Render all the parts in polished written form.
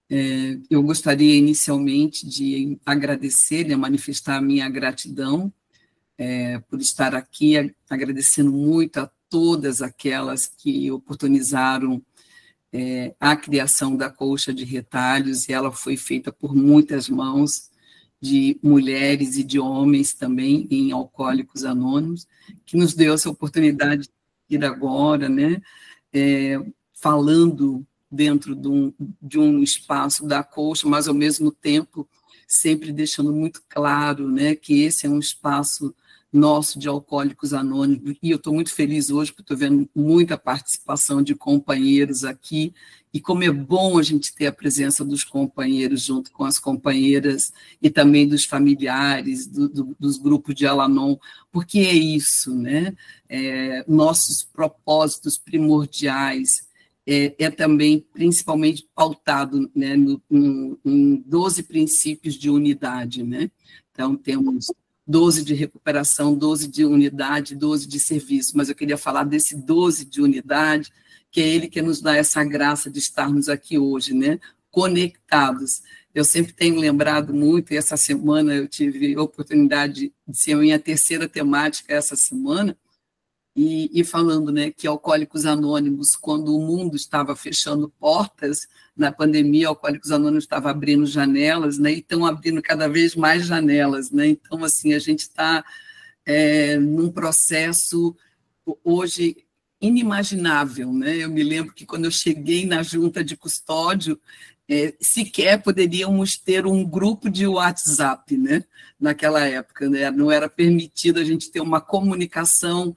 Eu gostaria inicialmente de agradecer, de manifestar a minha gratidão por estar aqui, agradecendo muito a todas aquelas que oportunizaram a criação da colcha de retalhos, e ela foi feita por muitas mãos de mulheres e de homens também em Alcoólicos Anônimos, que nos deu essa oportunidade de ir agora, né, falando dentro de um espaço da colcha, mas ao mesmo tempo sempre deixando muito claro, né, que esse é um espaço nosso de Alcoólicos Anônimos, e eu estou muito feliz hoje, porque estou vendo muita participação de companheiros aqui, e como é bom a gente ter a presença dos companheiros junto com as companheiras, e também dos familiares, dos grupos de Al-Anon, porque é isso, né? Nossos propósitos primordiais também, principalmente, pautado, né, em 12 princípios de unidade, né? Então, temos 12 de recuperação, 12 de unidade, 12 de serviço, mas eu queria falar desse 12 de unidade, que é ele que nos dá essa graça de estarmos aqui hoje, né, conectados. Eu sempre tenho lembrado muito, e essa semana eu tive a oportunidade de ser a minha terceira temática essa semana, e falando, né, que Alcoólicos Anônimos, quando o mundo estava fechando portas, na pandemia, Alcoólicos Anônimos estava abrindo janelas, né, e estão abrindo cada vez mais janelas, né, então, assim, a gente está num processo, hoje, inimaginável, né, eu me lembro que quando eu cheguei na junta de custódio, sequer poderíamos ter um grupo de WhatsApp, né, naquela época, né, não era permitido a gente ter uma comunicação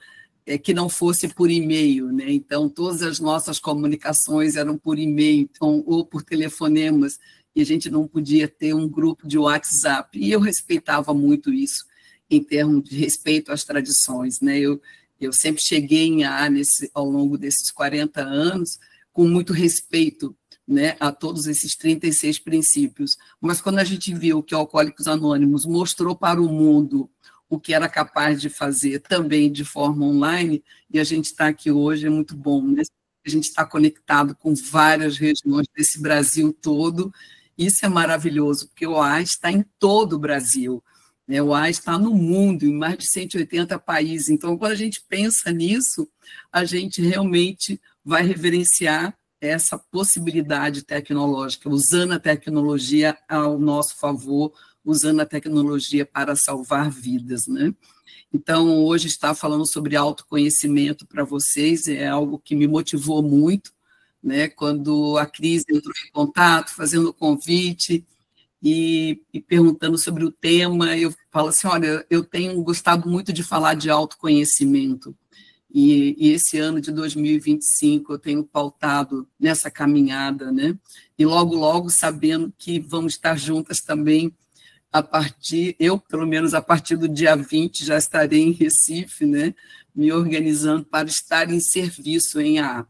que não fosse por e-mail, né? Então, todas as nossas comunicações eram por e-mail, então, ou por telefonemas, e a gente não podia ter um grupo de WhatsApp, e eu respeitava muito isso, em termos de respeito às tradições, né? Eu sempre cheguei em AA, ao longo desses 40 anos, com muito respeito, né, a todos esses 36 princípios, mas quando a gente viu que o Alcoólicos Anônimos mostrou para o mundo o que era capaz de fazer também de forma online, e a gente está aqui hoje, é muito bom, né? A gente está conectado com várias regiões desse Brasil todo, isso é maravilhoso, porque o AA está em todo o Brasil, né? O AA está no mundo, em mais de 180 países, então, quando a gente pensa nisso, a gente realmente vai reverenciar essa possibilidade tecnológica, usando a tecnologia ao nosso favor, usando a tecnologia para salvar vidas, né? Então, hoje estar falando sobre autoconhecimento para vocês é algo que me motivou muito, né? Quando a Cris entrou em contato, fazendo o convite e perguntando sobre o tema, eu falo assim, olha, eu tenho gostado muito de falar de autoconhecimento, e esse ano de 2025 eu tenho pautado nessa caminhada, né? E logo, logo, sabendo que vamos estar juntas também eu, pelo menos, a partir do dia 20, já estarei em Recife, né, me organizando para estar em serviço em AA.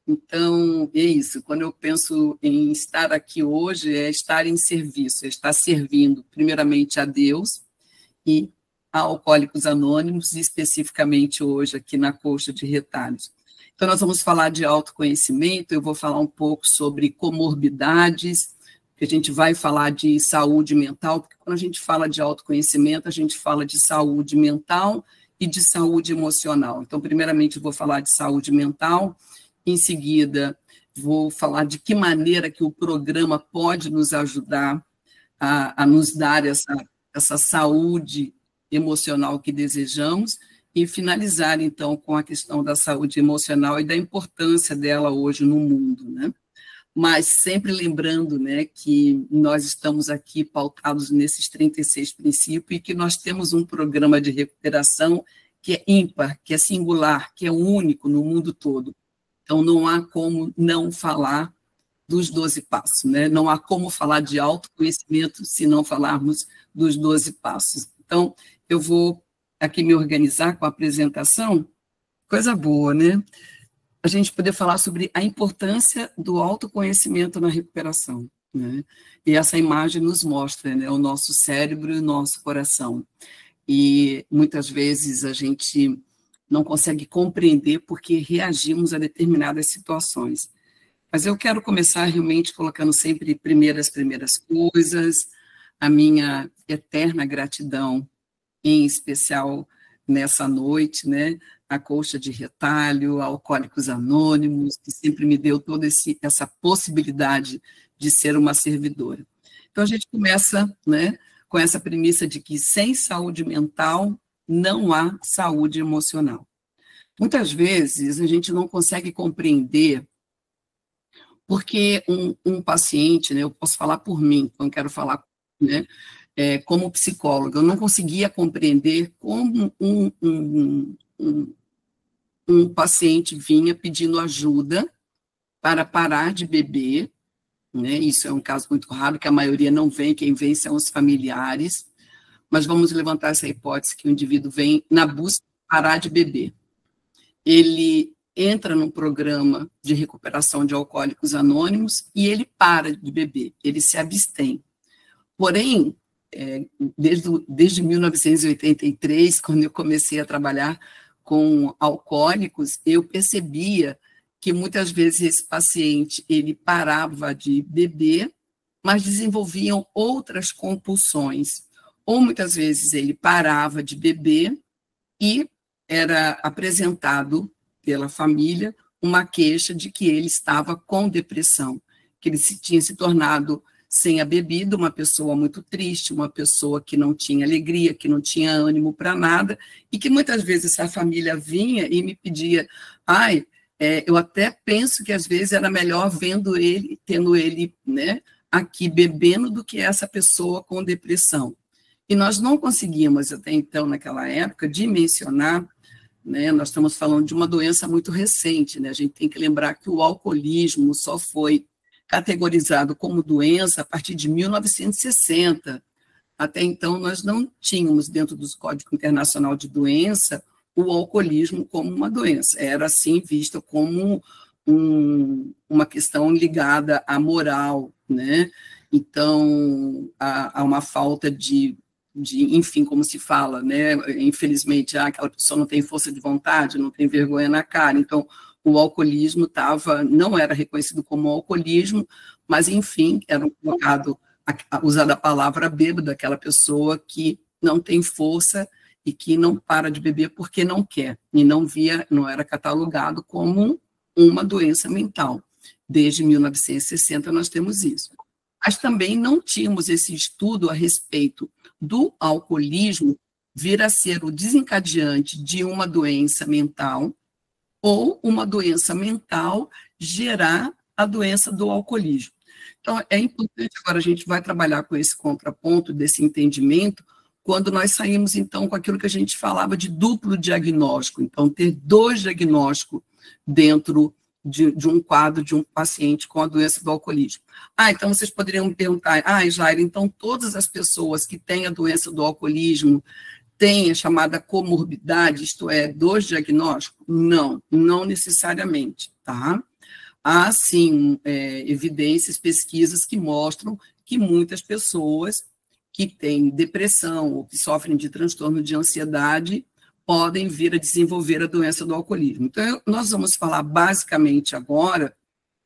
Então, é isso, quando eu penso em estar aqui hoje, é estar em serviço, é estar servindo, primeiramente, a Deus e a Alcoólicos Anônimos, e especificamente hoje aqui na Colcha de Retalhos. Então, nós vamos falar de autoconhecimento, eu vou falar um pouco sobre comorbidades, que a gente vai falar de saúde mental, porque quando a gente fala de autoconhecimento, a gente fala de saúde mental e de saúde emocional. Então, primeiramente, eu vou falar de saúde mental, em seguida, vou falar de que maneira que o programa pode nos ajudar a nos dar essa saúde emocional que desejamos, e finalizar, então, com a questão da saúde emocional e da importância dela hoje no mundo, né? Mas sempre lembrando, né, que nós estamos aqui pautados nesses 36 princípios e que nós temos um programa de recuperação que é ímpar, que é singular, que é único no mundo todo. Então, não há como não falar dos 12 passos, né? Não há como falar de autoconhecimento se não falarmos dos 12 passos. Então, eu vou aqui me organizar com a apresentação, coisa boa, né? A gente poder falar sobre a importância do autoconhecimento na recuperação, né? E essa imagem nos mostra, né, o nosso cérebro e o nosso coração. E muitas vezes a gente não consegue compreender porque reagimos a determinadas situações. Mas eu quero começar realmente colocando sempre primeiro as primeiras coisas, a minha eterna gratidão, em especial nessa noite, né, a Colcha de Retalho, a Alcoólicos Anônimos, que sempre me deu toda essa possibilidade de ser uma servidora. Então, a gente começa, né, com essa premissa de que sem saúde mental não há saúde emocional. Muitas vezes a gente não consegue compreender porque um paciente, né, eu posso falar por mim, não quero falar, né, como psicóloga, eu não conseguia compreender como um paciente vinha pedindo ajuda para parar de beber, né, isso é um caso muito raro, que a maioria não vem, quem vem são os familiares, mas vamos levantar essa hipótese que o indivíduo vem na busca de parar de beber. Ele entra num programa de recuperação de alcoólicos anônimos e ele para de beber, ele se abstém. Porém, desde 1983, quando eu comecei a trabalhar com alcoólicos, eu percebia que muitas vezes esse paciente ele parava de beber, mas desenvolviam outras compulsões. Ou muitas vezes ele parava de beber e era apresentado pela família uma queixa de que ele estava com depressão, que ele tinha se tornado, sem a bebida, uma pessoa muito triste, uma pessoa que não tinha alegria, que não tinha ânimo para nada, e que muitas vezes essa família vinha e me pedia, eu até penso que às vezes era melhor tendo ele, né, aqui bebendo do que essa pessoa com depressão. E nós não conseguíamos, até então, naquela época, dimensionar, né, nós estamos falando de uma doença muito recente, né, a gente tem que lembrar que o alcoolismo só foi categorizado como doença a partir de 1960. Até então, nós não tínhamos, dentro do Código Internacional de Doença, o alcoolismo como uma doença. Era, assim, visto como uma questão ligada à moral, né? Então, há uma falta de, enfim, como se fala, né? Infelizmente, aquela pessoa não tem força de vontade, não tem vergonha na cara. Então, o alcoolismo não era reconhecido como alcoolismo, mas, enfim, era colocado, usada a palavra bêbado, aquela pessoa que não tem força e que não para de beber porque não quer, e não era catalogado como uma doença mental. Desde 1960 nós temos isso. Mas também não tínhamos esse estudo a respeito do alcoolismo vir a ser o desencadeante de uma doença mental ou uma doença mental gerar a doença do alcoolismo. Então, é importante, agora a gente vai trabalhar com esse contraponto desse entendimento, quando nós saímos, então, com aquilo que a gente falava de duplo diagnóstico, então, ter dois diagnósticos dentro de um quadro de um paciente com a doença do alcoolismo. Então vocês poderiam me perguntar, Jair, então todas as pessoas que têm a doença do alcoolismo têm a chamada comorbidade, isto é, dois diagnósticos? Não necessariamente, tá? Há, sim, evidências, pesquisas que mostram que muitas pessoas que têm depressão ou que sofrem de transtorno de ansiedade podem vir a desenvolver a doença do alcoolismo. Então, nós vamos falar basicamente agora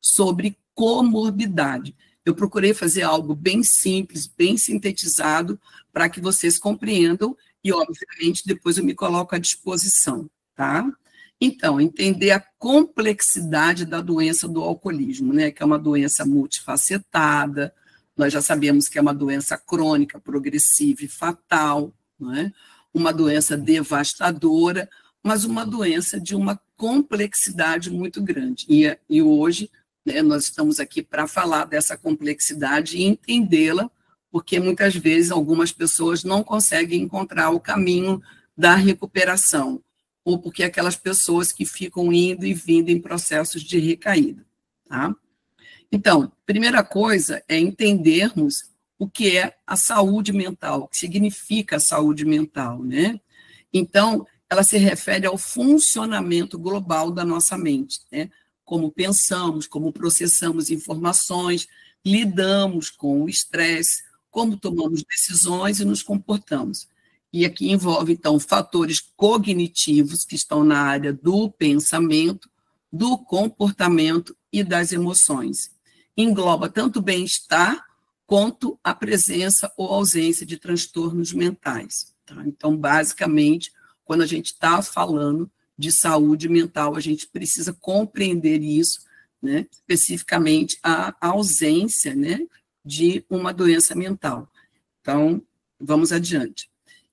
sobre comorbidade. Eu procurei fazer algo bem simples, bem sintetizado, para que vocês compreendam e, obviamente, depois eu me coloco à disposição, tá? Então, entender a complexidade da doença do alcoolismo, né, que é uma doença multifacetada, nós já sabemos que é uma doença crônica, progressiva e fatal, não é? Uma doença devastadora, mas uma doença de uma complexidade muito grande. E hoje, né, nós estamos aqui para falar dessa complexidade e entendê-la, porque muitas vezes algumas pessoas não conseguem encontrar o caminho da recuperação, ou porque aquelas pessoas que ficam indo e vindo em processos de recaída, tá? Então, primeira coisa é entendermos o que é a saúde mental, o que significa a saúde mental, né? Então, ela se refere ao funcionamento global da nossa mente, né? Como pensamos, como processamos informações, lidamos com o estresse, como tomamos decisões e nos comportamos. E aqui envolve, então, fatores cognitivos que estão na área do pensamento, do comportamento e das emoções. Engloba tanto o bem-estar quanto a presença ou ausência de transtornos mentais. Tá? Então, basicamente, quando a gente está falando de saúde mental, a gente precisa compreender isso, né? Especificamente a ausência, né, de uma doença mental. Então, vamos adiante.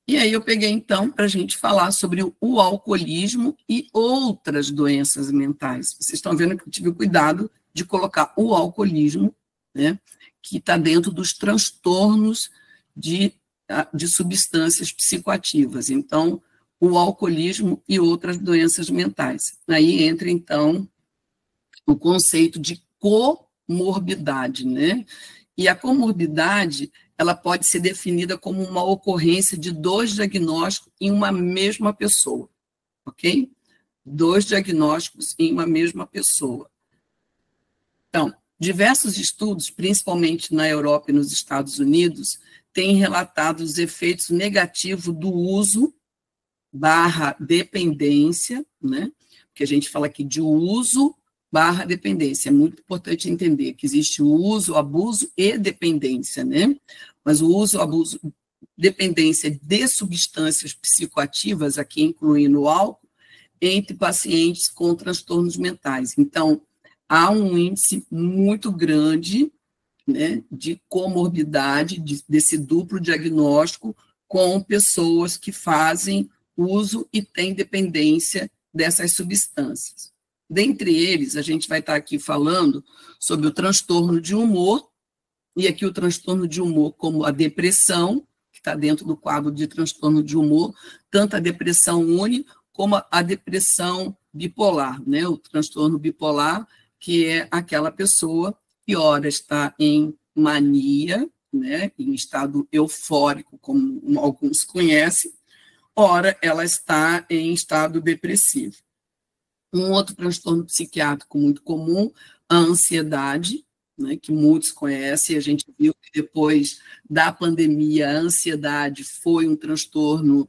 E aí eu peguei, então, para a gente falar sobre o alcoolismo e outras doenças mentais. Vocês estão vendo que eu tive cuidado de colocar o alcoolismo, né, que está dentro dos transtornos de substâncias psicoativas. Então, o alcoolismo e outras doenças mentais. Aí entra, então, o conceito de comorbidade, né? E a comorbidade, ela pode ser definida como uma ocorrência de 2 diagnósticos em uma mesma pessoa, ok? 2 diagnósticos em uma mesma pessoa. Então, diversos estudos, principalmente na Europa e nos Estados Unidos, têm relatado os efeitos negativos do uso / dependência, né? Porque a gente fala aqui de uso / dependência. É muito importante entender que existe o uso, abuso e dependência, né? Mas o uso, abuso, dependência de substâncias psicoativas, aqui incluindo o álcool, entre pacientes com transtornos mentais. Então, há um índice muito grande, né, de comorbidade, desse duplo diagnóstico com pessoas que fazem uso e têm dependência dessas substâncias. Dentre eles, a gente vai estar aqui falando sobre o transtorno de humor, e aqui o transtorno de humor como a depressão, que está dentro do quadro de transtorno de humor, tanto a depressão uni como a depressão bipolar, né? O transtorno bipolar, que é aquela pessoa que ora está em mania, né? Em estado eufórico, como alguns conhecem, ora ela está em estado depressivo. Um outro transtorno psiquiátrico muito comum, a ansiedade, né, que muitos conhecem, a gente viu que depois da pandemia, a ansiedade foi um transtorno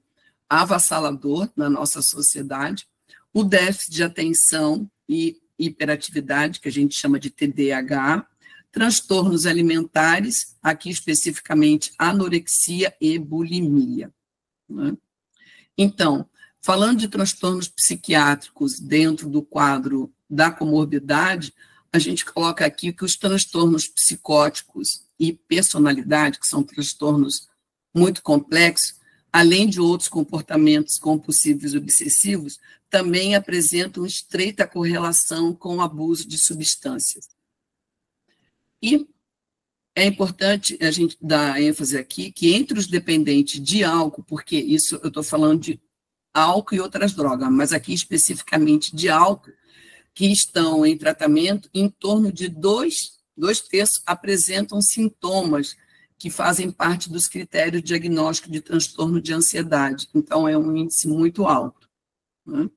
avassalador na nossa sociedade. O déficit de atenção e hiperatividade, que a gente chama de TDAH, transtornos alimentares, aqui especificamente anorexia e bulimia, né? Então, falando de transtornos psiquiátricos dentro do quadro da comorbidade, a gente coloca aqui que os transtornos psicóticos e personalidade, que são transtornos muito complexos, além de outros comportamentos compulsivos e obsessivos, também apresentam estreita correlação com o abuso de substâncias. E é importante a gente dar ênfase aqui que entre os dependentes de álcool, porque isso eu estou falando de álcool e outras drogas, mas aqui especificamente de álcool, que estão em tratamento, em torno de 2/3 apresentam sintomas que fazem parte dos critérios de diagnóstico de transtorno de ansiedade. Então, é um índice muito alto, né?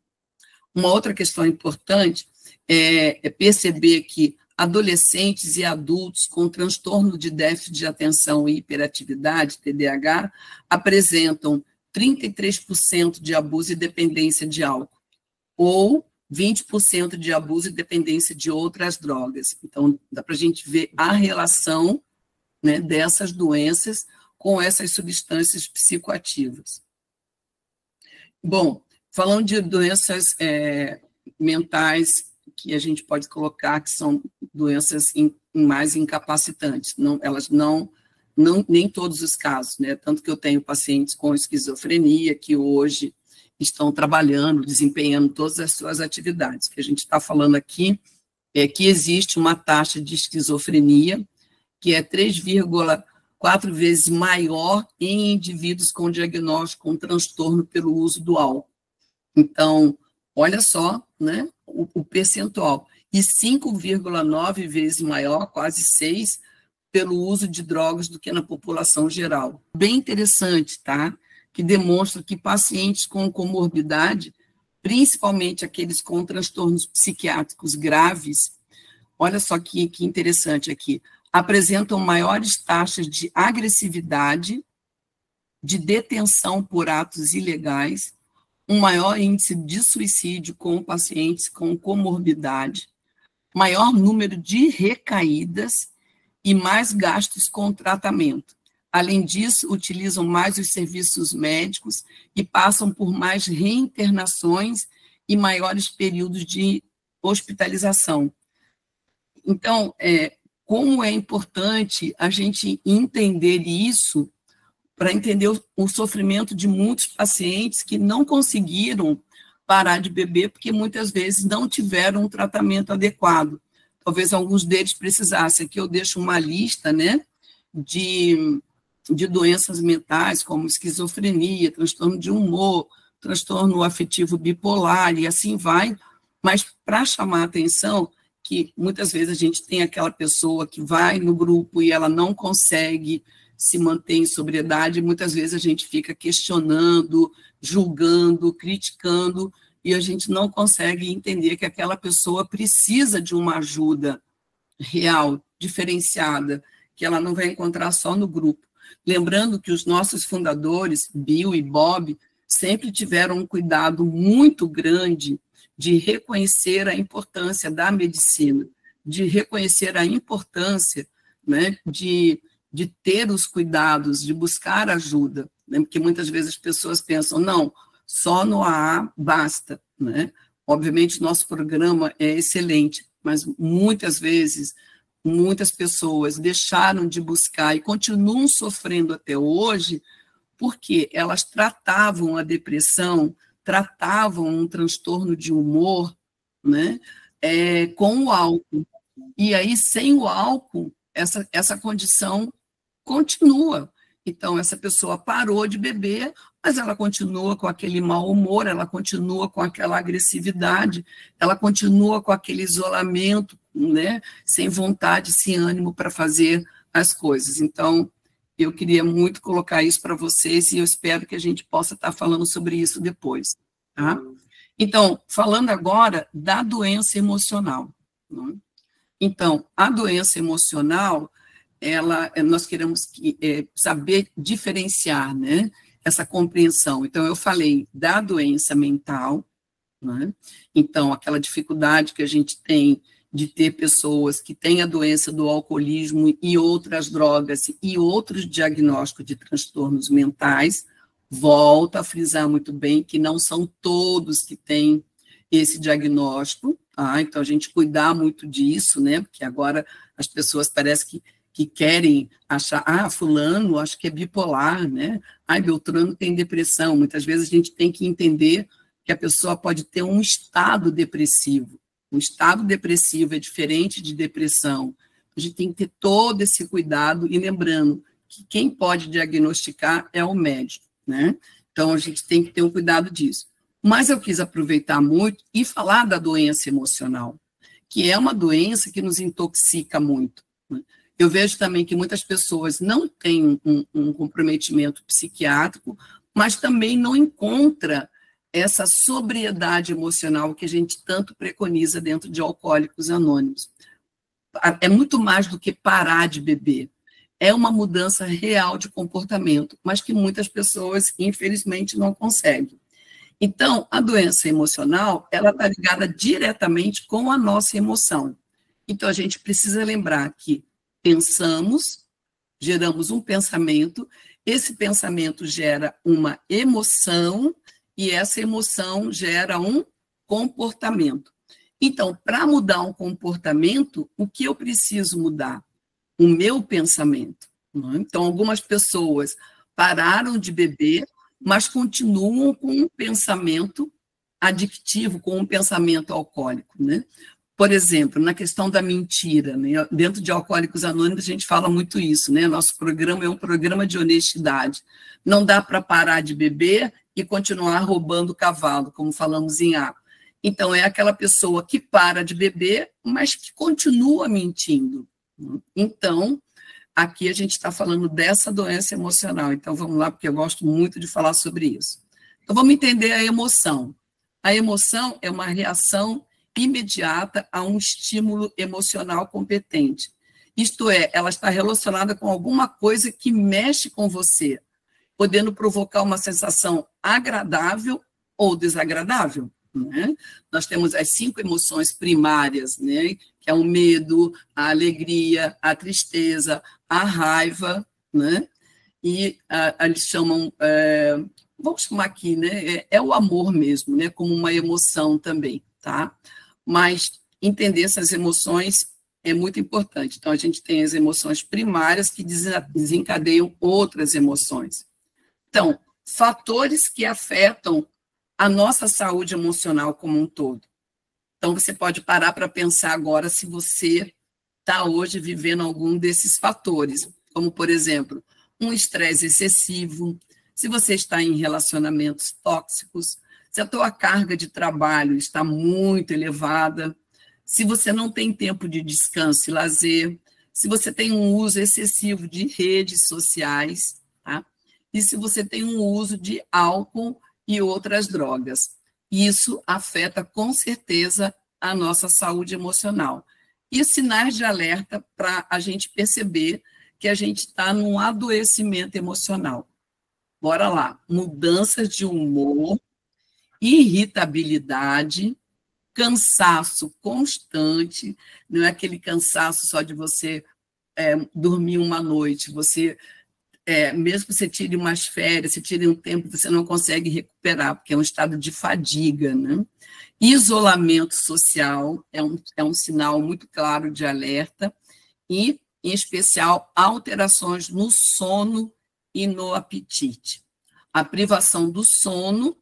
Uma outra questão importante é perceber que adolescentes e adultos com transtorno de déficit de atenção e hiperatividade, TDAH, apresentam 33% de abuso e dependência de álcool, ou 20% de abuso e dependência de outras drogas. Então, dá para a gente ver a relação, né, dessas doenças com essas substâncias psicoativas. Bom, falando de doenças mentais, que a gente pode colocar que são doenças mais incapacitantes, nem todos os casos, né? Tanto que eu tenho pacientes com esquizofrenia que hoje estão trabalhando, desempenhando todas as suas atividades. O que a gente está falando aqui é que existe uma taxa de esquizofrenia que é 3,4 vezes maior em indivíduos com diagnóstico com transtorno pelo uso do álcool. Então, olha só, né, o percentual. E 5,9 vezes maior, quase 6, pelo uso de drogas do que na população geral. Bem interessante, tá? Que demonstra que pacientes com comorbidade, principalmente aqueles com transtornos psiquiátricos graves, olha só que interessante aqui, apresentam maiores taxas de agressividade, de detenção por atos ilegais, um maior índice de suicídio com pacientes com comorbidade, maior número de recaídas e mais gastos com tratamento. Além disso, utilizam mais os serviços médicos e passam por mais reinternações e maiores períodos de hospitalização. Então, como é importante a gente entender isso para entender o sofrimento de muitos pacientes que não conseguiram parar de beber porque muitas vezes não tiveram um tratamento adequado. Talvez alguns deles precisassem. Aqui eu deixo uma lista, né, de doenças mentais, como esquizofrenia, transtorno de humor, transtorno afetivo bipolar, e assim vai, mas para chamar a atenção que muitas vezes a gente tem aquela pessoa que vai no grupo e ela não consegue se manter em sobriedade, e muitas vezes a gente fica questionando, julgando, criticando, e a gente não consegue entender que aquela pessoa precisa de uma ajuda real, diferenciada, que ela não vai encontrar só no grupo. Lembrando que os nossos fundadores, Bill e Bob, sempre tiveram um cuidado muito grande de reconhecer a importância da medicina, de reconhecer a importância, né, de ter os cuidados, de buscar ajuda, né, porque muitas vezes as pessoas pensam, não, só no AA basta, né? Obviamente, nosso programa é excelente, mas muitas vezes, muitas pessoas deixaram de buscar e continuam sofrendo até hoje porque elas tratavam a depressão, tratavam um transtorno de humor, né, com o álcool. E aí, sem o álcool, essa condição continua. Então, essa pessoa parou de beber, mas ela continua com aquele mau humor, ela continua com aquela agressividade, ela continua com aquele isolamento, né, sem vontade, sem ânimo para fazer as coisas. Então, eu queria muito colocar isso para vocês e eu espero que a gente possa estar falando sobre isso depois. Tá? Então, falando agora da doença emocional. Né? Então, a doença emocional, nós queremos saber diferenciar, né, essa compreensão. Então, eu falei da doença mental, né? Então, aquela dificuldade que a gente tem de ter pessoas que têm a doença do alcoolismo e outras drogas e outros diagnósticos de transtornos mentais, volto a frisar muito bem que não são todos que têm esse diagnóstico, tá? Então a gente cuidar muito disso, né? Porque agora as pessoas parecem que querem achar, fulano, acho que é bipolar, né? Beltrano tem depressão. Muitas vezes a gente tem que entender que a pessoa pode ter um estado depressivo. Um estado depressivo é diferente de depressão. A gente tem que ter todo esse cuidado e lembrando que quem pode diagnosticar é o médico, né? Então, a gente tem que ter um cuidado disso. Mas eu quis aproveitar muito e falar da doença emocional, que é uma doença que nos intoxica muito, né? Eu vejo também que muitas pessoas não têm um comprometimento psiquiátrico, mas também não encontram essa sobriedade emocional que a gente tanto preconiza dentro de Alcoólicos Anônimos. É muito mais do que parar de beber. É uma mudança real de comportamento, mas que muitas pessoas, infelizmente, não conseguem. Então, a doença emocional, ela está ligada diretamente com a nossa emoção. Então, a gente precisa lembrar que pensamos, geramos um pensamento, esse pensamento gera uma emoção, e essa emoção gera um comportamento. Então, para mudar um comportamento, o que eu preciso mudar? O meu pensamento. Não é? Então, algumas pessoas pararam de beber, mas continuam com um pensamento adictivo, com um pensamento alcoólico, né? Por exemplo, na questão da mentira, né? Dentro de Alcoólicos Anônimos a gente fala muito isso, né? Nosso programa é um programa de honestidade. Não dá para parar de beber e continuar roubando o cavalo, como falamos em A. Então, é aquela pessoa que para de beber, mas que continua mentindo. Então, aqui a gente está falando dessa doença emocional. Então, vamos lá, porque eu gosto muito de falar sobre isso. Então, vamos entender a emoção. A emoção é uma reação imediata a um estímulo emocional competente. Isto é, ela está relacionada com alguma coisa que mexe com você, podendo provocar uma sensação agradável ou desagradável, né? Nós temos as 5 emoções primárias, né? Que é o medo, a alegria, a tristeza, a raiva, né? E eles chamam, vamos chamar aqui, né? É o amor mesmo, né? Como uma emoção também, tá? Mas entender essas emoções é muito importante. Então, a gente tem as emoções primárias que desencadeiam outras emoções. Então, fatores que afetam a nossa saúde emocional como um todo. Então, você pode parar para pensar agora se você está hoje vivendo algum desses fatores, como, por exemplo, um estresse excessivo, se você está em relacionamentos tóxicos, se a tua carga de trabalho está muito elevada, se você não tem tempo de descanso e lazer, se você tem um uso excessivo de redes sociais, tá? E se você tem um uso de álcool e outras drogas. Isso afeta, com certeza, a nossa saúde emocional. E sinais de alerta para a gente perceber que a gente está num adoecimento emocional. Bora lá. Mudanças de humor, irritabilidade, cansaço constante, não é aquele cansaço só de você dormir uma noite, você, mesmo que você tire umas férias, você tire um tempo, você não consegue recuperar, porque é um estado de fadiga, né? Isolamento social é um sinal muito claro de alerta, e, em especial, alterações no sono e no apetite. A privação do sono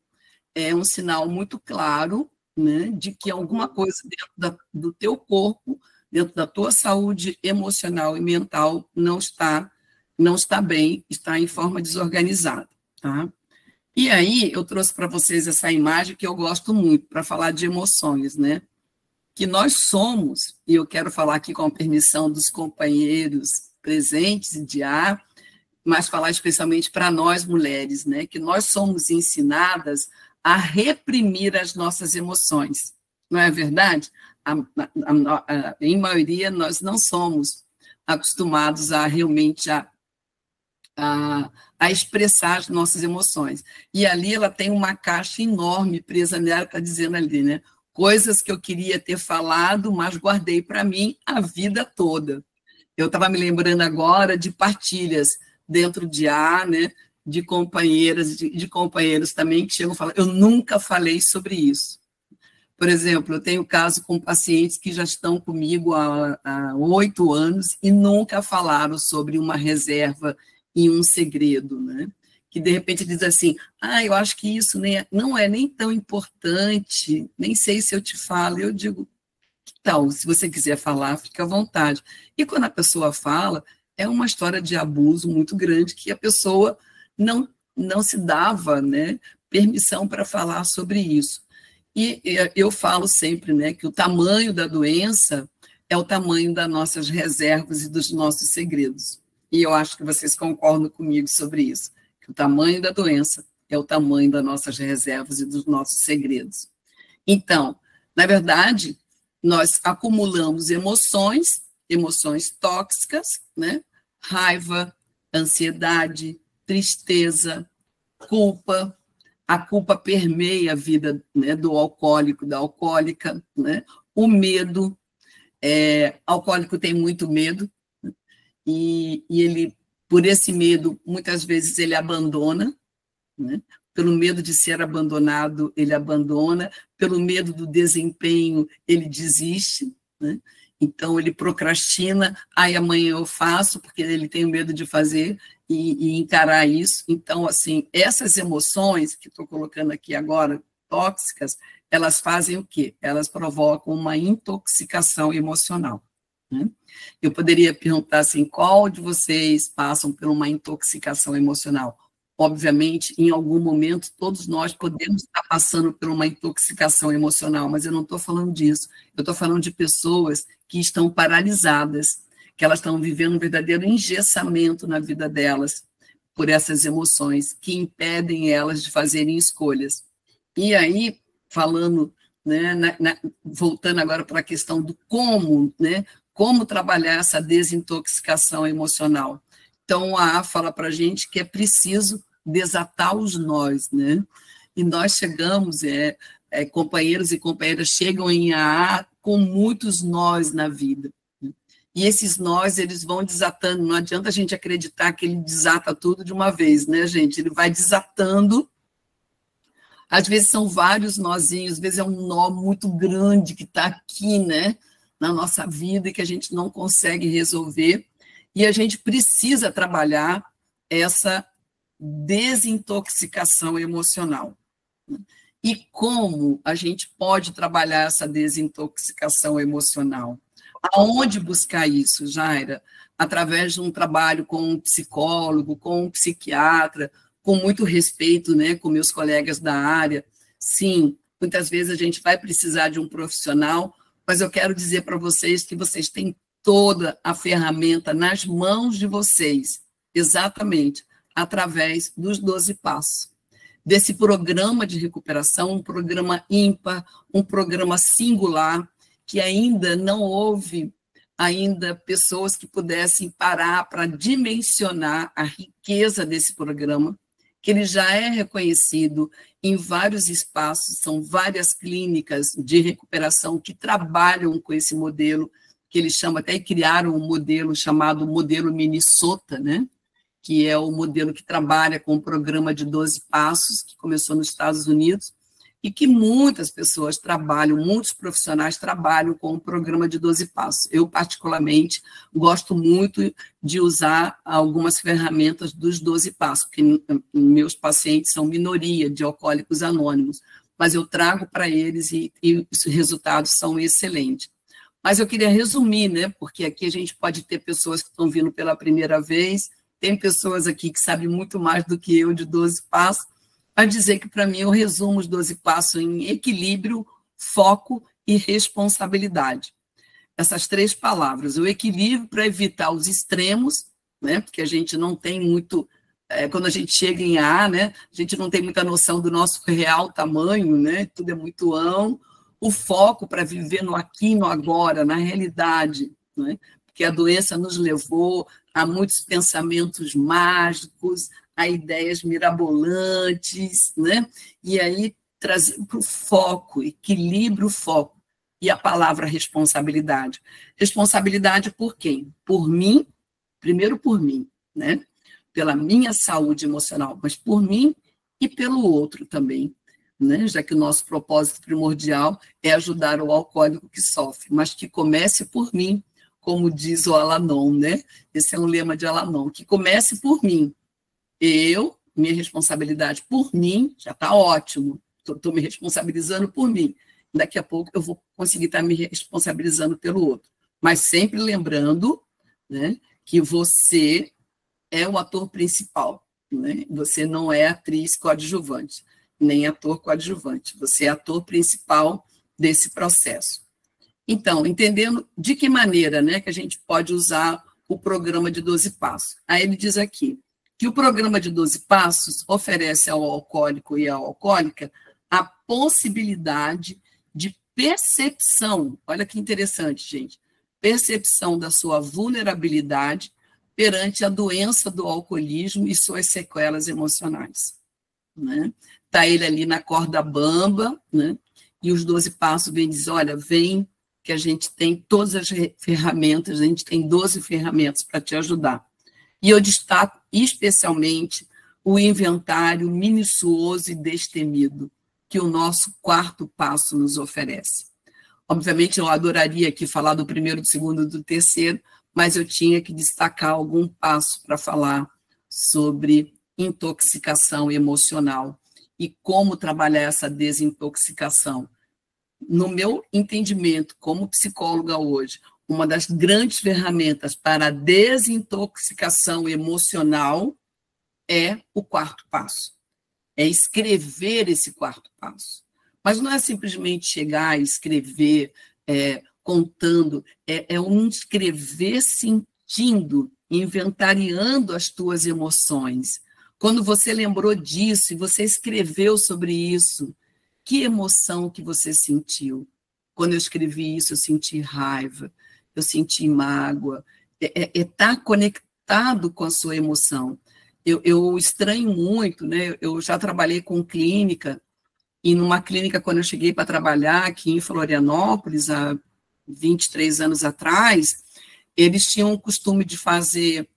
é um sinal muito claro, né, de que alguma coisa dentro do teu corpo, dentro da tua saúde emocional e mental não está bem, está em forma desorganizada, tá? E aí eu trouxe para vocês essa imagem que eu gosto muito para falar de emoções, né? Que nós somos, e eu quero falar aqui com a permissão dos companheiros presentes de ar, mas falar especialmente para nós mulheres, né? Que nós somos ensinadas a reprimir as nossas emoções, não é verdade? Em maioria, nós não somos acostumados a realmente a expressar as nossas emoções. E ali ela tem uma caixa enorme presa nela, está dizendo ali, né? Coisas que eu queria ter falado, mas guardei para mim a vida toda. Eu estava me lembrando agora de partilhas dentro de né? De companheiras, de companheiros também que chegam e falam, eu nunca falei sobre isso. Por exemplo, eu tenho caso com pacientes que já estão comigo há 8 anos e nunca falaram sobre uma reserva e um segredo, né? Que de repente diz assim, eu acho que isso não é nem tão importante, nem sei se eu te falo. Eu digo, que tal? Se você quiser falar, fica à vontade. E quando a pessoa fala, é uma história de abuso muito grande que a pessoa não se dava, né, permissão para falar sobre isso. E eu falo sempre, né, que o tamanho da doença é o tamanho das nossas reservas e dos nossos segredos. E eu acho que vocês concordam comigo sobre isso, que o tamanho da doença é o tamanho das nossas reservas e dos nossos segredos. Então, na verdade, nós acumulamos emoções tóxicas, né? Raiva, ansiedade, tristeza, culpa. A culpa permeia a vida, né, do alcoólico, da alcoólica, né? O medo, alcoólico tem muito medo, e ele, por esse medo, muitas vezes ele abandona, né? Pelo medo de ser abandonado, ele abandona, pelo medo do desempenho, ele desiste, né? Então, ele procrastina, amanhã eu faço, porque ele tem medo de fazer e encarar isso. Então, assim, essas emoções que estou colocando aqui agora, tóxicas, elas fazem o quê? Elas provocam uma intoxicação emocional, né? Eu poderia perguntar assim, qual de vocês passam por uma intoxicação emocional? Obviamente, em algum momento, todos nós podemos estar passando por uma intoxicação emocional, mas eu não estou falando disso. Eu estou falando de pessoas que estão paralisadas, que elas estão vivendo um verdadeiro engessamento na vida delas por essas emoções que impedem elas de fazerem escolhas. E aí, falando, né, voltando agora para a questão do como, né, como trabalhar essa desintoxicação emocional. Então, a fala para a gente que é preciso desatar os nós, né? E nós chegamos, companheiros e companheiras chegam em AA com muitos nós na vida. E esses nós, eles vão desatando. Não adianta a gente acreditar que ele desata tudo de uma vez, né, gente? Ele vai desatando. Às vezes são vários nozinhos, às vezes é um nó muito grande que está aqui, né, na nossa vida e que a gente não consegue resolver. E a gente precisa trabalhar essa desintoxicação emocional. E como a gente pode trabalhar essa desintoxicação emocional? Aonde buscar isso, Jaira? Através de um trabalho com um psicólogo, com um psiquiatra, com muito respeito, né, com meus colegas da área. Sim, muitas vezes a gente vai precisar de um profissional, mas eu quero dizer para vocês que vocês têm toda a ferramenta nas mãos de vocês, exatamente, através dos 12 passos. Desse programa de recuperação, um programa ímpar, um programa singular, que ainda não houve pessoas que pudessem parar para dimensionar a riqueza desse programa, que ele já é reconhecido em vários espaços, são várias clínicas de recuperação que trabalham com esse modelo, que eles chamam, até criaram um modelo chamado modelo Minnesota, né? Que é o modelo que trabalha com o programa de 12 passos, que começou nos Estados Unidos, e que muitas pessoas trabalham, muitos profissionais trabalham com o programa de 12 passos. Eu, particularmente, gosto muito de usar algumas ferramentas dos 12 passos, porque meus pacientes são minoria de alcoólicos anônimos, mas eu trago para eles e os resultados são excelentes. Mas eu queria resumir, né, porque aqui a gente pode ter pessoas que estão vindo pela primeira vez, tem pessoas aqui que sabem muito mais do que eu de 12 passos, para dizer que, para mim, eu resumo os 12 passos em equilíbrio, foco e responsabilidade. Essas 3 palavras, o equilíbrio para evitar os extremos, né, porque a gente não tem muito, quando a gente chega em A, né, a gente não tem muita noção do nosso real tamanho, né, tudo é muito amplo. O foco para viver no aqui e no agora, na realidade, né, porque a doença nos levou a muitos pensamentos mágicos, a ideias mirabolantes, né? E aí trazer para o foco, equilíbrio, foco. E a palavra responsabilidade. Responsabilidade por quem? Por mim, primeiro por mim, né? Pela minha saúde emocional, mas por mim e pelo outro também, né? Já que o nosso propósito primordial é ajudar o alcoólico que sofre, mas que comece por mim, como diz o Al-Anon, né? Esse é um lema de Al-Anon, que comece por mim. Minha responsabilidade por mim, já está ótimo, estou me responsabilizando por mim. Daqui a pouco eu vou conseguir estar me responsabilizando pelo outro. Mas sempre lembrando, né, que você é o ator principal, né? Você não é atriz coadjuvante, nem ator coadjuvante, você é ator principal desse processo. Então, entendendo de que maneira, né, que a gente pode usar o programa de 12 passos. Aí ele diz aqui que o programa de 12 passos oferece ao alcoólico e à alcoólica a possibilidade de percepção, olha que interessante, gente, percepção da sua vulnerabilidade perante a doença do alcoolismo e suas sequelas emocionais. Né? Tá ele ali na corda bamba, né? E os 12 passos vem dizer, olha, vem que a gente tem todas as ferramentas, a gente tem 12 ferramentas para te ajudar. E eu destaco especialmente o inventário minucioso e destemido que o nosso 4º passo nos oferece. Obviamente, eu adoraria aqui falar do primeiro, do segundo e do terceiro, mas eu tinha que destacar algum passo para falar sobre intoxicação emocional e como trabalhar essa desintoxicação. No meu entendimento, como psicóloga hoje, uma das grandes ferramentas para a desintoxicação emocional é o 4º passo. É escrever esse 4º passo. Mas não é simplesmente chegar e escrever contando, é um escrever sentindo, inventariando as tuas emoções. Quando você lembrou disso e você escreveu sobre isso, que emoção que você sentiu? Quando eu escrevi isso, eu senti raiva, eu senti mágoa. Tá conectado com a sua emoção. eu estranho muito, né? Eu já trabalhei com clínica, e numa clínica, quando eu cheguei para trabalhar aqui em Florianópolis, há 23 anos atrás, eles tinham o costume de fazer,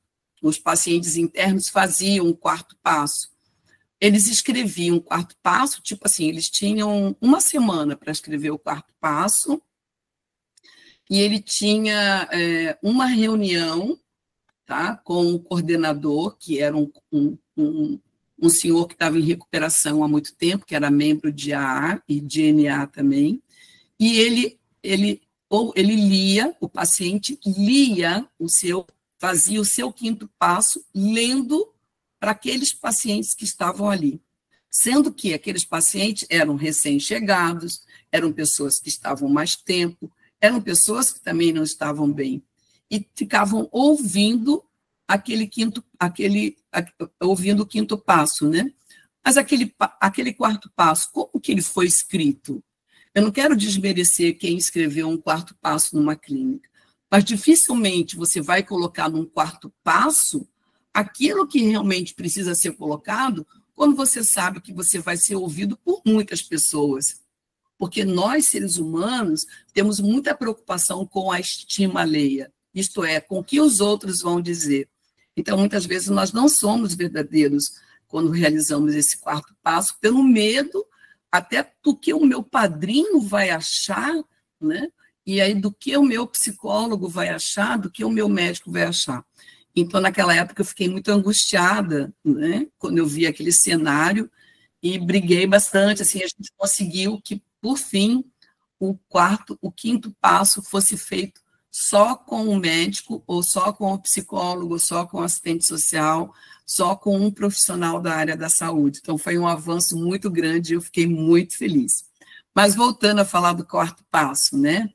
os pacientes internos faziam um quarto passo. Eles escreviam o quarto passo, tipo assim, eles tinham uma semana para escrever o quarto passo, e ele tinha uma reunião, tá, com o coordenador, que era um senhor que estava em recuperação há muito tempo, que era membro de AA e de NA também, e ele lia, o paciente lia fazia o seu quinto passo, lendo para aqueles pacientes que estavam ali. Sendo que aqueles pacientes eram recém-chegados, eram pessoas que estavam mais tempo, eram pessoas que também não estavam bem, e ficavam ouvindo ouvindo o quinto passo, né? Mas aquele quarto passo, como que ele foi escrito? Eu não quero desmerecer quem escreveu um quarto passo numa clínica, mas dificilmente você vai colocar num quarto passo aquilo que realmente precisa ser colocado quando você sabe que você vai ser ouvido por muitas pessoas. Porque nós, seres humanos, temos muita preocupação com a estima alheia, isto é, com o que os outros vão dizer. Então, muitas vezes, nós não somos verdadeiros quando realizamos esse quarto passo, pelo medo até do que o meu padrinho vai achar, né? E aí do que o meu psicólogo vai achar, do que o meu médico vai achar. Então, naquela época, eu fiquei muito angustiada, né? Quando eu vi aquele cenário, e briguei bastante, assim, a gente conseguiu que, por fim, o quinto passo fosse feito só com o médico, ou só com o psicólogo, ou só com o assistente social, só com um profissional da área da saúde. Então, foi um avanço muito grande e eu fiquei muito feliz. Mas, voltando a falar do quarto passo, né?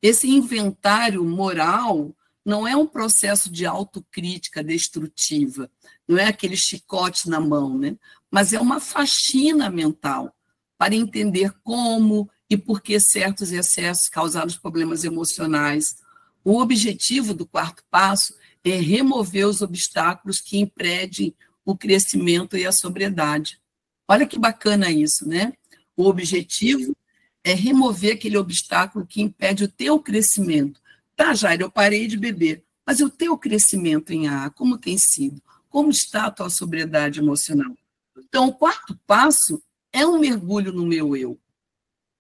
Esse inventário moral não é um processo de autocrítica destrutiva, não é aquele chicote na mão, né? Mas é uma faxina mental para entender como e por que certos excessos causaram os problemas emocionais. O objetivo do quarto passo é remover os obstáculos que impedem o crescimento e a sobriedade. Olha que bacana isso, né? O objetivo é remover aquele obstáculo que impede o teu crescimento. Tá, Jair, eu parei de beber, mas o teu crescimento em AA, como tem sido? Como está a tua sobriedade emocional? Então, o quarto passo é um mergulho no meu eu,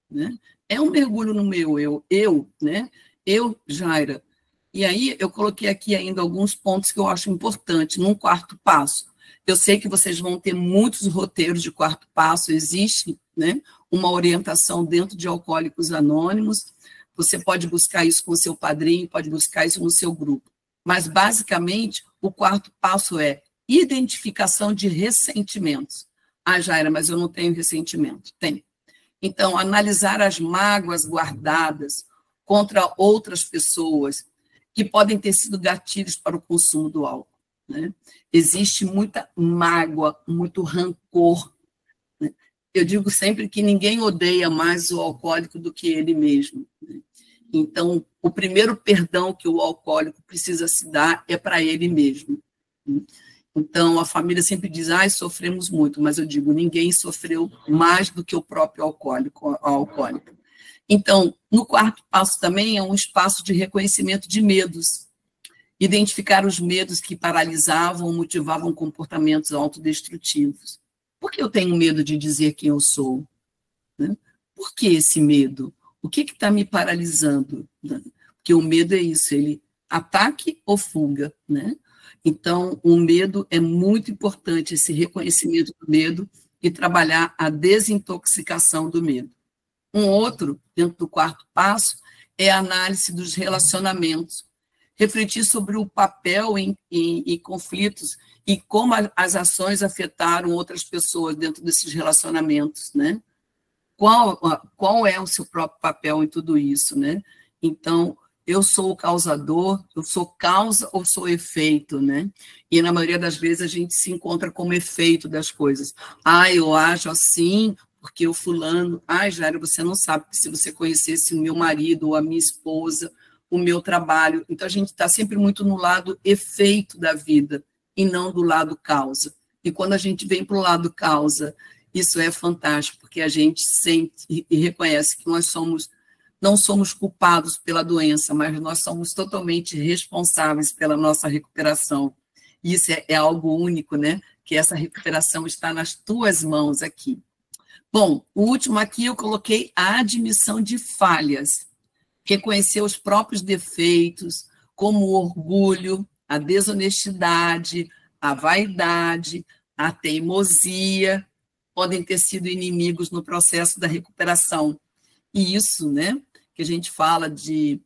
né? É um mergulho no meu eu, né? Eu, Jaira. E aí eu coloquei aqui ainda alguns pontos que eu acho importantes num quarto passo. Eu sei que vocês vão ter muitos roteiros de quarto passo, existe, né, uma orientação dentro de Alcoólicos Anônimos, você pode buscar isso com o seu padrinho, pode buscar isso no seu grupo. Mas, basicamente, o quarto passo é identificação de ressentimentos. Ah, Jaira, mas eu não tenho ressentimento. Tem. Então, analisar as mágoas guardadas contra outras pessoas que podem ter sido gatilhos para o consumo do álcool, né? Existe muita mágoa, muito rancor, né? Eu digo sempre que ninguém odeia mais o alcoólico do que ele mesmo, né? Então, o primeiro perdão que o alcoólico precisa se dar é para ele mesmo, né? Então, a família sempre diz, sofremos muito, mas eu digo, ninguém sofreu mais do que o próprio alcoólico. Então, no quarto passo também é um espaço de reconhecimento de medos, identificar os medos que paralisavam, motivavam comportamentos autodestrutivos. Por que eu tenho medo de dizer quem eu sou? Né? Por que esse medo? O que está me paralisando? Né? Porque o medo é isso, ele ataque ou fuga, né? Então, o medo é muito importante, esse reconhecimento do medo e trabalhar a desintoxicação do medo. Um outro, dentro do quarto passo, é a análise dos relacionamentos. Refletir sobre o papel em conflitos e como as ações afetaram outras pessoas dentro desses relacionamentos, né? Qual é o seu próprio papel em tudo isso, né? Então, eu sou o causador, eu sou causa ou sou efeito, né? E na maioria das vezes a gente se encontra como efeito das coisas. Eu ajo assim porque o fulano... Jairo, você não sabe que se você conhecesse o meu marido ou a minha esposa, o meu trabalho... Então, a gente está sempre muito no lado efeito da vida e não do lado causa. E quando a gente vem para o lado causa, isso é fantástico, porque a gente sente e reconhece que nós não somos culpados pela doença, mas nós somos totalmente responsáveis pela nossa recuperação. E isso é algo único, né? Que essa recuperação está nas tuas mãos aqui. Bom, o último aqui eu coloquei a admissão de falhas. Reconhecer os próprios defeitos, como o orgulho, a desonestidade, a vaidade, a teimosia, podem ter sido inimigos no processo da recuperação. E isso, né, que a gente fala de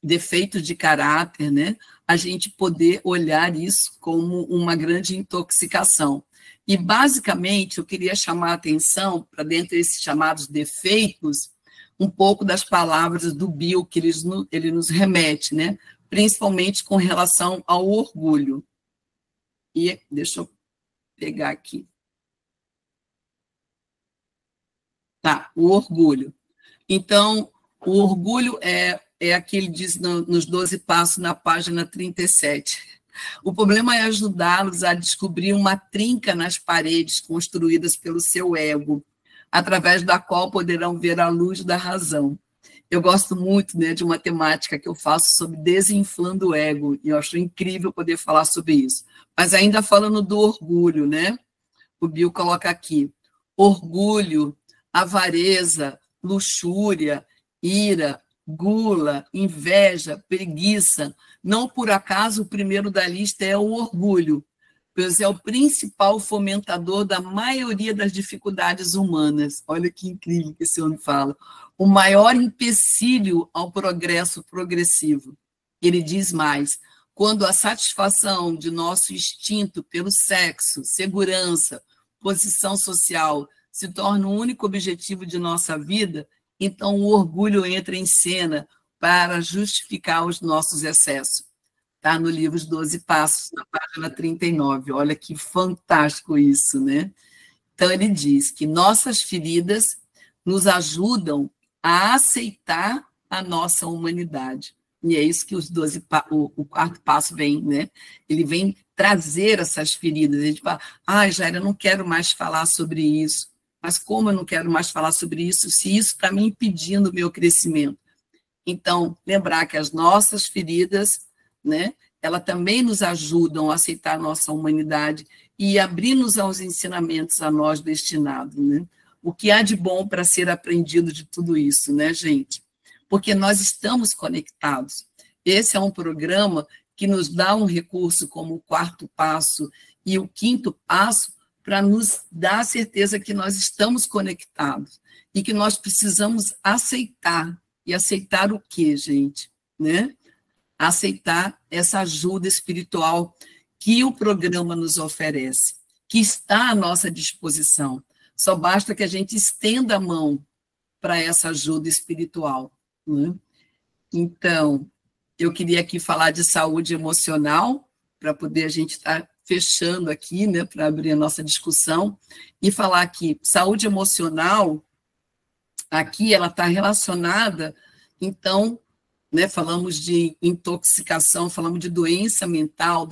defeitos de caráter, né, a gente poder olhar isso como uma grande intoxicação. E, basicamente, eu queria chamar a atenção para dentro desses chamados defeitos, um pouco das palavras do Bill que ele nos remete, né, principalmente com relação ao orgulho. E deixa eu pegar aqui. Tá, o orgulho. Então, o orgulho é aquele que diz nos 12 passos, na página 37. O problema é ajudá-los a descobrir uma trinca nas paredes construídas pelo seu ego, através da qual poderão ver a luz da razão. Eu gosto muito, né, de uma temática que eu faço sobre desinflando o ego, e eu acho incrível poder falar sobre isso. Mas ainda falando do orgulho, né? O Bill coloca aqui, orgulho, avareza, luxúria, ira, gula, inveja, preguiça. Não por acaso o primeiro da lista é o orgulho, pois é o principal fomentador da maioria das dificuldades humanas. Olha que incrível que esse homem fala. O maior empecilho ao progresso progressivo. Ele diz mais, quando a satisfação de nosso instinto pelo sexo, segurança, posição social se torna o único objetivo de nossa vida, então o orgulho entra em cena para justificar os nossos excessos. Está no livro Os 12 Passos, na página 39. Olha que fantástico isso, né? Então, ele diz que nossas feridas nos ajudam a aceitar a nossa humanidade. E é isso que o quarto passo vem, né? Ele vem trazer essas feridas. A gente fala, Jaira, eu não quero mais falar sobre isso. Mas como eu não quero mais falar sobre isso, se isso está me impedindo o meu crescimento? Então, lembrar que as nossas feridas, né, elas também nos ajudam a aceitar a nossa humanidade e abrir-nos aos ensinamentos a nós destinados, né? O que há de bom para ser aprendido de tudo isso, né, gente? Porque nós estamos conectados. Esse é um programa que nos dá um recurso como o quarto passo e o quinto passo para nos dar a certeza que nós estamos conectados e que nós precisamos aceitar. E aceitar o quê, gente? Né? Aceitar essa ajuda espiritual que o programa nos oferece, que está à nossa disposição. Só basta que a gente estenda a mão para essa ajuda espiritual. Né? Então, eu queria aqui falar de saúde emocional, para poder a gente estar fechando aqui, né, para abrir a nossa discussão, e falar que saúde emocional, aqui ela está relacionada, então, né, falamos de intoxicação, falamos de doença mental,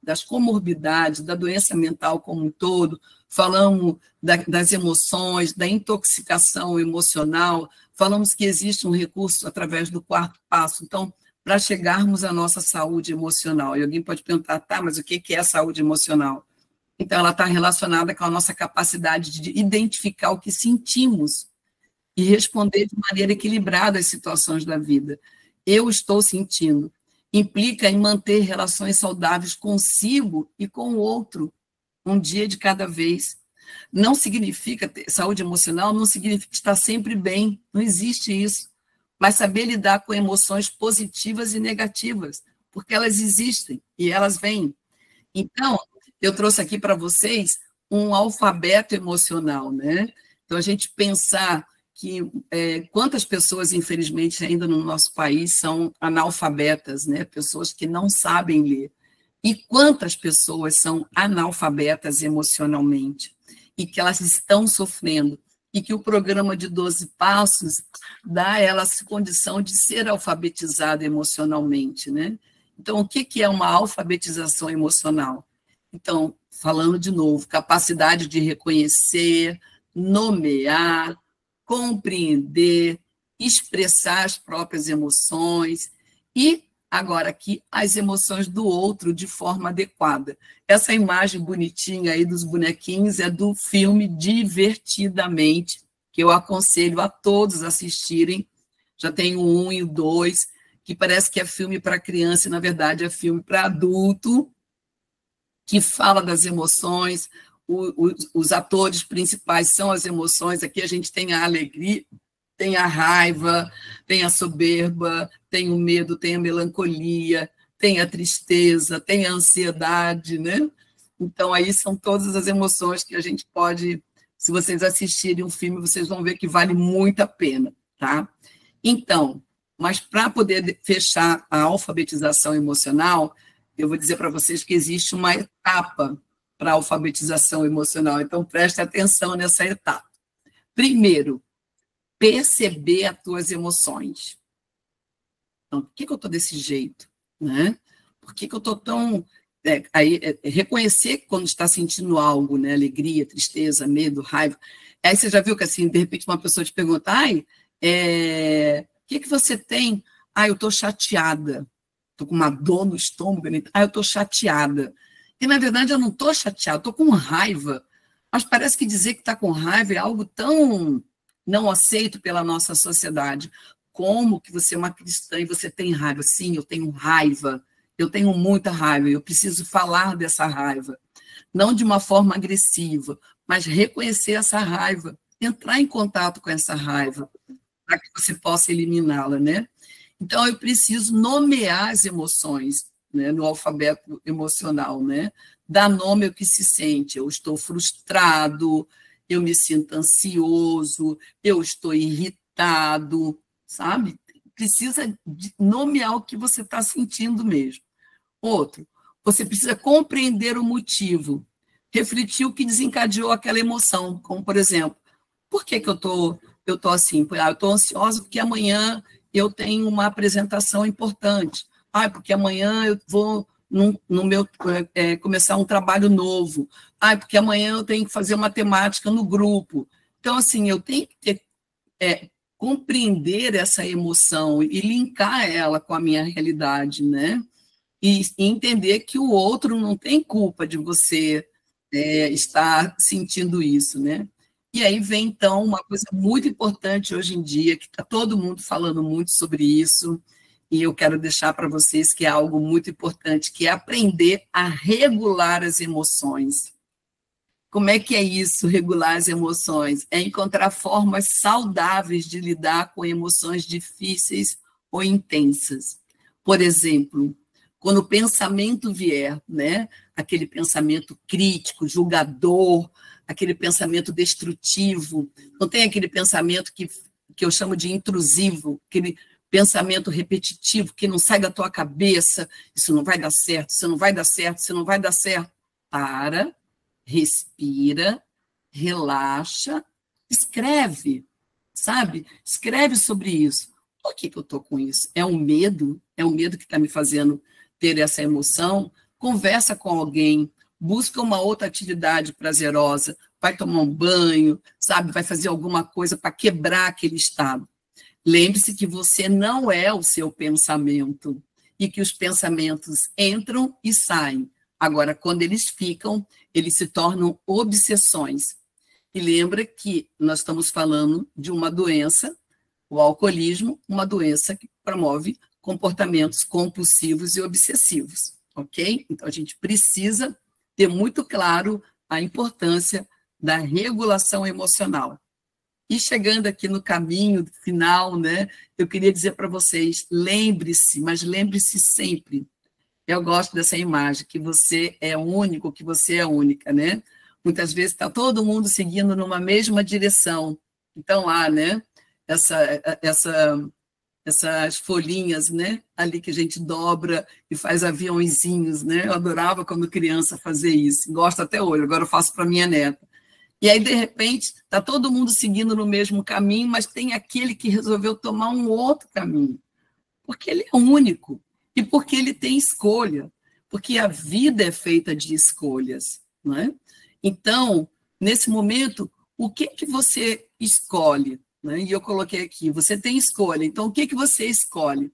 das comorbidades, da doença mental como um todo, falamos das emoções, da intoxicação emocional, falamos que existe um recurso através do quarto passo, então, para chegarmos à nossa saúde emocional. E alguém pode perguntar, tá, mas o que é a saúde emocional? Então, ela está relacionada com a nossa capacidade de identificar o que sentimos e responder de maneira equilibrada às situações da vida. Eu estou sentindo. Implica em manter relações saudáveis consigo e com o outro, um dia de cada vez. Não significa, saúde emocional não significa estar sempre bem, não existe isso. Mas saber lidar com emoções positivas e negativas, porque elas existem e elas vêm. Então, eu trouxe aqui para vocês um alfabeto emocional, né? Então, a gente pensar que quantas pessoas, infelizmente, ainda no nosso país são analfabetas, né? Pessoas que não sabem ler. E quantas pessoas são analfabetas emocionalmente e que elas estão sofrendo e que o programa de 12 passos dá a elas condição de ser alfabetizada emocionalmente, né? Então, o que é uma alfabetização emocional? Então, falando de novo, capacidade de reconhecer, nomear, compreender, expressar as próprias emoções e, agora aqui, as emoções do outro de forma adequada. Essa imagem bonitinha aí dos bonequinhos é do filme Divertidamente, que eu aconselho a todos assistirem. Já tem o 1 e o 2, que parece que é filme para criança, e, na verdade, é filme para adulto, que fala das emoções. Os atores principais são as emoções. Aqui a gente tem a alegria, tem a raiva, tem a soberba, tem o medo, tem a melancolia, tem a tristeza, tem a ansiedade, né? Então, aí são todas as emoções que a gente pode... Se vocês assistirem um filme, vocês vão ver que vale muito a pena, tá? Então, mas para poder fechar a alfabetização emocional, eu vou dizer para vocês que existe uma etapa para a alfabetização emocional, então preste atenção nessa etapa. Primeiro, perceber as tuas emoções. Então, por que eu estou desse jeito? Né? Por que eu estou tão... reconhecer quando está sentindo algo, né? Alegria, tristeza, medo, raiva. Aí você já viu que, assim, de repente, uma pessoa te pergunta, o que você tem? Eu estou chateada. Estou com uma dor no estômago. Eu estou chateada. E, na verdade, eu não estou chateada, estou com raiva. Mas parece que dizer que está com raiva é algo tão não aceito pela nossa sociedade. Como que você é uma cristã e você tem raiva? Sim, eu tenho raiva. Eu tenho muita raiva. Eu preciso falar dessa raiva. Não de uma forma agressiva, mas reconhecer essa raiva. Entrar em contato com essa raiva, para que você possa eliminá-la, né? Então, eu preciso nomear as emoções, né, no alfabeto emocional, né? Dar nome ao que se sente. Eu estou frustrado, eu me sinto ansioso, eu estou irritado, sabe? Precisa nomear o que você está sentindo mesmo. Outro, você precisa compreender o motivo, refletir o que desencadeou aquela emoção, como, por exemplo, por que eu tô assim? Eu estou ansiosa porque amanhã eu tenho uma apresentação importante. Porque amanhã eu vou começar um trabalho novo. Porque amanhã eu tenho que fazer matemática no grupo. Então, assim, eu tenho que compreender essa emoção e linkar ela com a minha realidade, né? E entender que o outro não tem culpa de você estar sentindo isso, né? E aí vem, então, uma coisa muito importante hoje em dia, que está todo mundo falando muito sobre isso, e eu quero deixar para vocês que é algo muito importante, que é aprender a regular as emoções. Como é que é isso, regular as emoções? É encontrar formas saudáveis de lidar com emoções difíceis ou intensas. Por exemplo, quando o pensamento vier, né? Aquele pensamento crítico, julgador, aquele pensamento destrutivo, não tem aquele pensamento que eu chamo de intrusivo, aquele pensamento repetitivo que não sai da tua cabeça, isso não vai dar certo, isso não vai dar certo, isso não vai dar certo. Para, respira, relaxa, escreve, sabe? Escreve sobre isso. Por que eu estou com isso? É um medo? É um medo que está me fazendo ter essa emoção? Conversa com alguém, busca uma outra atividade prazerosa, vai tomar um banho, sabe? Vai fazer alguma coisa para quebrar aquele estado. Lembre-se que você não é o seu pensamento e que os pensamentos entram e saem. Agora, quando eles ficam, eles se tornam obsessões. E lembra que nós estamos falando de uma doença, o alcoolismo, uma doença que promove comportamentos compulsivos e obsessivos, ok? Então, a gente precisa ter muito claro a importância da regulação emocional. E chegando aqui no caminho final, né, eu queria dizer para vocês, lembre-se, mas lembre-se sempre, eu gosto dessa imagem, que você é único, que você é única, né? Muitas vezes está todo mundo seguindo numa mesma direção. Então, lá, né, essas folhinhas, né, ali que a gente dobra e faz aviãozinhos, né? Eu adorava quando criança fazer isso, gosto até hoje, agora eu faço para minha neta. E aí, de repente, está todo mundo seguindo no mesmo caminho, mas tem aquele que resolveu tomar um outro caminho, porque ele é único. e porque ele tem escolha, porque a vida é feita de escolhas, não é? Então, nesse momento, o que você escolhe? Né? E eu coloquei aqui, você tem escolha, então o que você escolhe?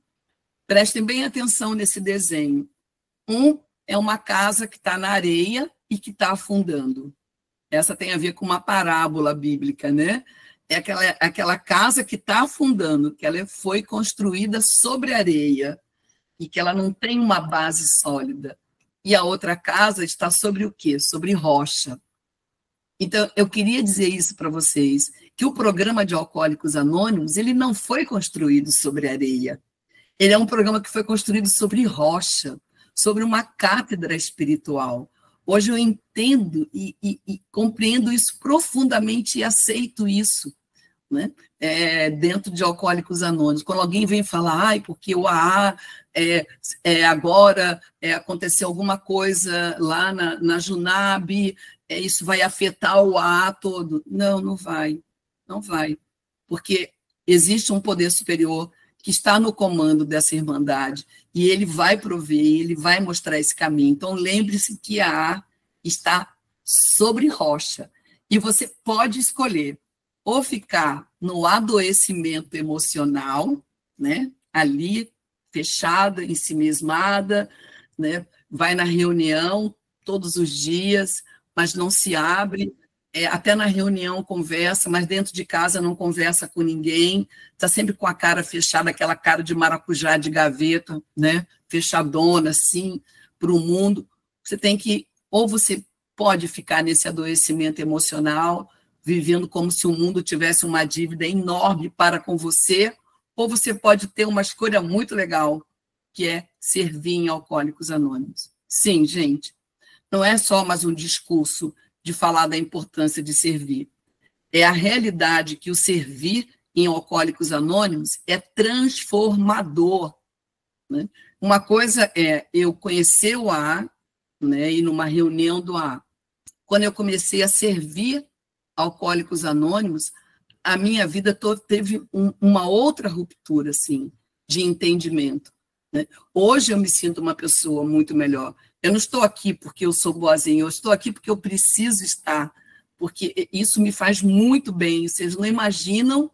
Prestem bem atenção nesse desenho. É uma casa que está na areia e que está afundando. Essa tem a ver com uma parábola bíblica, né? É aquela casa que está afundando, que ela foi construída sobre areia e que ela não tem uma base sólida. E a outra casa está sobre o quê? Sobre rocha. Então, eu queria dizer isso para vocês, que o programa de Alcoólicos Anônimos, ele não foi construído sobre areia. Ele é um programa que foi construído sobre rocha, sobre uma cátedra espiritual. Hoje eu entendo e compreendo isso profundamente e aceito isso, né? Dentro de Alcoólicos Anônimos. Quando alguém vem falar, porque o AA agora aconteceu alguma coisa lá na Junab, isso vai afetar o AA todo. Não, não vai. Não vai. Porque existe um poder superior que está no comando dessa irmandade, e ele vai prover, ele vai mostrar esse caminho. Então, lembre-se que a AA está sobre rocha, e você pode escolher ou ficar no adoecimento emocional, né, ali, fechada, ensimismada, né, vai na reunião todos os dias, mas não se abre, até na reunião conversa, mas dentro de casa não conversa com ninguém, está sempre com a cara fechada, aquela cara de maracujá de gaveta, né? Fechadona, assim, para o mundo. Você tem que, ou você pode ficar nesse adoecimento emocional, vivendo como se o mundo tivesse uma dívida enorme para com você, ou você pode ter uma escolha muito legal, que é servir em Alcoólicos Anônimos. Sim, gente, não é só mais um discurso de falar da importância de servir. É a realidade que o servir em Alcoólicos Anônimos é transformador. Né? Uma coisa é eu conhecer o AA, né, e numa reunião do AA. Quando eu comecei a servir Alcoólicos Anônimos, a minha vida teve uma outra ruptura, assim, de entendimento. Né? Hoje eu me sinto uma pessoa muito melhor. Eu não estou aqui porque eu sou boazinha, eu estou aqui porque eu preciso estar, porque isso me faz muito bem. Vocês não imaginam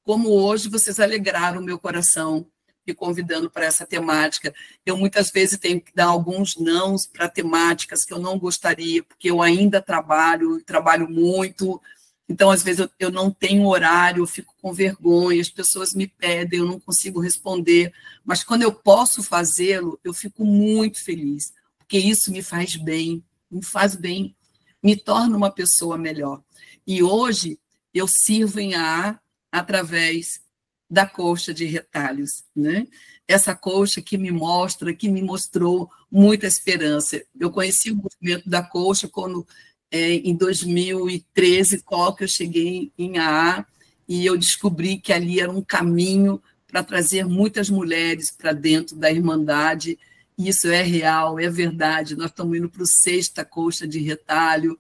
como hoje vocês alegraram o meu coração me convidando para essa temática. Eu muitas vezes tenho que dar alguns nãos para temáticas que eu não gostaria, porque eu ainda trabalho muito. Então, às vezes, eu não tenho horário, eu fico com vergonha, as pessoas me pedem, eu não consigo responder. Mas quando eu posso fazê-lo, eu fico muito feliz, porque isso me faz bem, me torna uma pessoa melhor. E hoje eu sirvo em AA através da colcha de retalhos, né? Essa colcha que me mostrou muita esperança. Eu conheci o movimento da colcha quando, em 2013, que eu cheguei em AA, e eu descobri que ali era um caminho para trazer muitas mulheres para dentro da Irmandade. Isso é real, é verdade. Nós estamos indo para o 6ª colcha de retalho.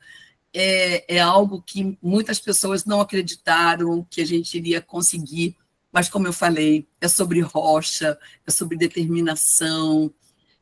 É algo que muitas pessoas não acreditaram que a gente iria conseguir, mas, como eu falei, é sobre rocha, é sobre determinação,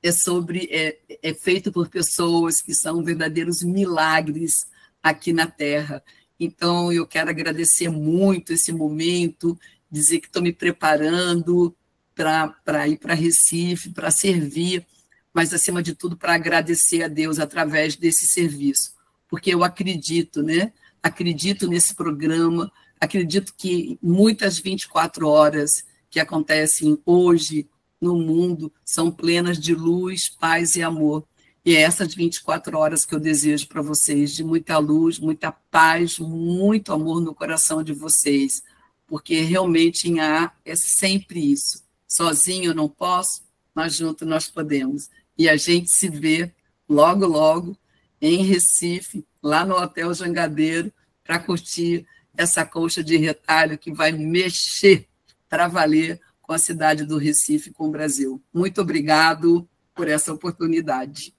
é feito por pessoas que são verdadeiros milagres aqui na Terra. Então, eu quero agradecer muito esse momento, dizer que estou me preparando para ir para Recife, para servir, mas, acima de tudo, para agradecer a Deus através desse serviço, porque eu acredito, né? Acredito nesse programa, acredito que muitas 24 horas que acontecem hoje no mundo são plenas de luz, paz e amor. E é essas 24 horas que eu desejo para vocês, de muita luz, muita paz, muito amor no coração de vocês, porque realmente em AA é sempre isso. Sozinho eu não posso, mas junto nós podemos. E a gente se vê logo, logo, em Recife, lá no Hotel Jangadeiro, para curtir essa colcha de retalho que vai mexer para valer com a cidade do Recife, com o Brasil. Muito obrigado por essa oportunidade.